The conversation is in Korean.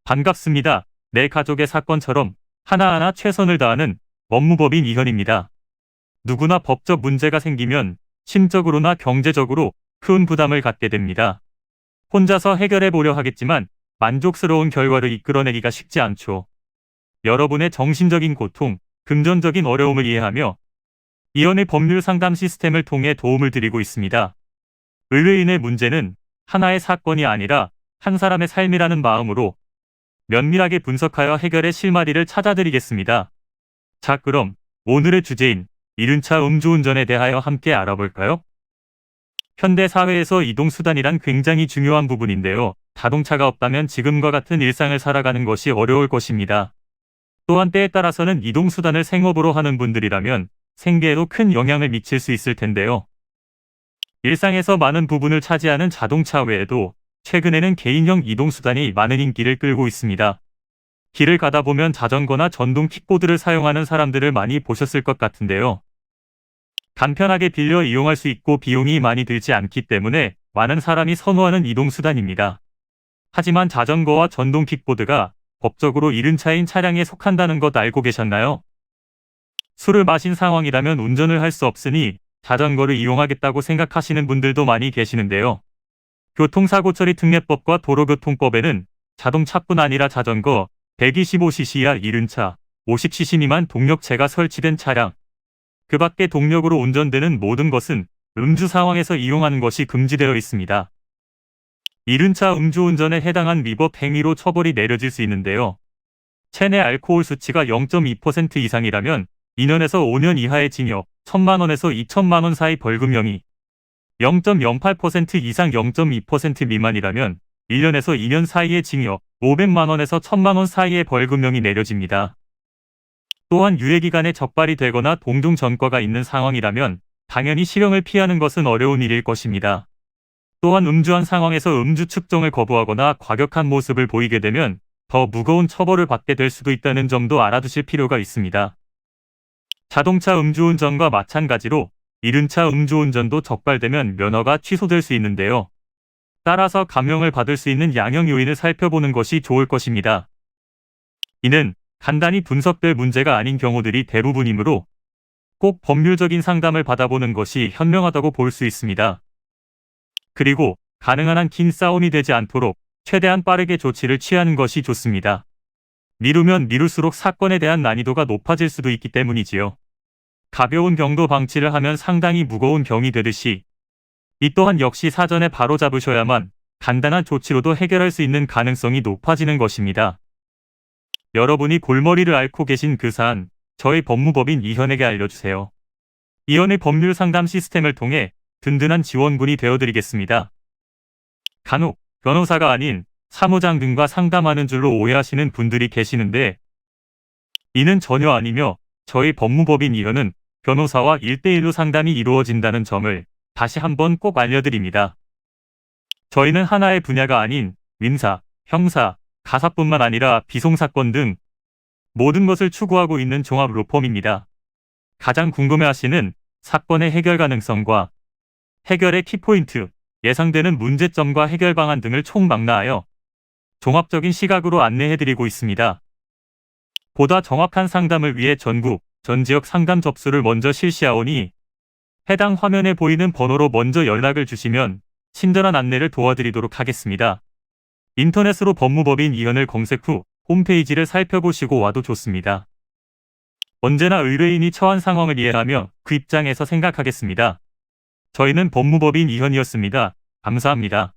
반갑습니다. 내 가족의 사건처럼 하나하나 최선을 다하는 법무법인 이현입니다. 누구나 법적 문제가 생기면 심적으로나 경제적으로 큰 부담을 갖게 됩니다. 혼자서 해결해 보려 하겠지만 만족스러운 결과를 이끌어내기가 쉽지 않죠. 여러분의 정신적인 고통, 금전적인 어려움을 이해하며 이현의 법률 상담 시스템을 통해 도움을 드리고 있습니다. 의뢰인의 문제는 하나의 사건이 아니라 한 사람의 삶이라는 마음으로 면밀하게 분석하여 해결의 실마리를 찾아드리겠습니다. 자, 그럼 오늘의 주제인 이륜차 음주운전에 대하여 함께 알아볼까요? 현대 사회에서 이동수단이란 굉장히 중요한 부분인데요. 자동차가 없다면 지금과 같은 일상을 살아가는 것이 어려울 것입니다. 또한 때에 따라서는 이동수단을 생업으로 하는 분들이라면 생계에도 큰 영향을 미칠 수 있을 텐데요. 일상에서 많은 부분을 차지하는 자동차 외에도 최근에는 개인형 이동수단이 많은 인기를 끌고 있습니다. 길을 가다 보면 자전거나 전동 킥보드를 사용하는 사람들을 많이 보셨을 것 같은데요. 간편하게 빌려 이용할 수 있고 비용이 많이 들지 않기 때문에 많은 사람이 선호하는 이동수단입니다. 하지만 자전거와 전동 킥보드가 법적으로 이륜차인 차량에 속한다는 것 알고 계셨나요? 술을 마신 상황이라면 운전을 할 수 없으니 자전거를 이용하겠다고 생각하시는 분들도 많이 계시는데요. 교통사고 처리 특례법과 도로교통법에는 자동차뿐 아니라 자전거, 125cc 이하 이륜차, 50cc 미만 동력체가 설치된 차량, 그 밖에 동력으로 운전되는 모든 것은 음주 상황에서 이용하는 것이 금지되어 있습니다. 이륜차 음주운전에 해당한 위법 행위로 처벌이 내려질 수 있는데요. 체내 알코올 수치가 0.2% 이상이라면 2년에서 5년 이하의 징역, 1,000만 원에서 2천만 원 사이 벌금형이, 0.08% 이상 0.2% 미만이라면 1년에서 2년 사이의 징역, 500만 원에서 1,000만 원 사이의 벌금형이 내려집니다. 또한 유예기간에 적발이 되거나 동종 전과가 있는 상황이라면 당연히 실형을 피하는 것은 어려운 일일 것입니다. 또한 음주한 상황에서 음주 측정을 거부하거나 과격한 모습을 보이게 되면 더 무거운 처벌을 받게 될 수도 있다는 점도 알아두실 필요가 있습니다. 자동차 음주운전과 마찬가지로 이륜차 음주운전도 적발되면 면허가 취소될 수 있는데요. 따라서 감형을 받을 수 있는 양형 요인을 살펴보는 것이 좋을 것입니다. 이는 간단히 분석될 문제가 아닌 경우들이 대부분이므로 꼭 법률적인 상담을 받아보는 것이 현명하다고 볼 수 있습니다. 그리고 가능한 한 긴 싸움이 되지 않도록 최대한 빠르게 조치를 취하는 것이 좋습니다. 미루면 미룰수록 사건에 대한 난이도가 높아질 수도 있기 때문이지요. 가벼운 경도 방치를 하면 상당히 무거운 병이 되듯이 이 또한 역시 사전에 바로 잡으셔야만 간단한 조치로도 해결할 수 있는 가능성이 높아지는 것입니다. 여러분이 골머리를 앓고 계신 그 사안, 저희 법무법인 이현에게 알려주세요. 이현의 법률 상담 시스템을 통해 든든한 지원군이 되어드리겠습니다. 간혹 변호사가 아닌 사무장 등과 상담하는 줄로 오해하시는 분들이 계시는데 이는 전혀 아니며 저희 법무법인 이현은 변호사와 1대1로 상담이 이루어진다는 점을 다시 한번 꼭 알려드립니다. 저희는 하나의 분야가 아닌 민사, 형사, 가사뿐만 아니라 비송사건 등 모든 것을 추구하고 있는 종합 로펌입니다. 가장 궁금해하시는 사건의 해결 가능성과 해결의 키포인트, 예상되는 문제점과 해결 방안 등을 총망라하여 종합적인 시각으로 안내해드리고 있습니다. 보다 정확한 상담을 위해 전국, 전 지역 상담 접수를 먼저 실시하오니 해당 화면에 보이는 번호로 먼저 연락을 주시면 친절한 안내를 도와드리도록 하겠습니다. 인터넷으로 법무법인 이현을 검색 후 홈페이지를 살펴보시고 와도 좋습니다. 언제나 의뢰인이 처한 상황을 이해하며 그 입장에서 생각하겠습니다. 저희는 법무법인 이현이었습니다. 감사합니다.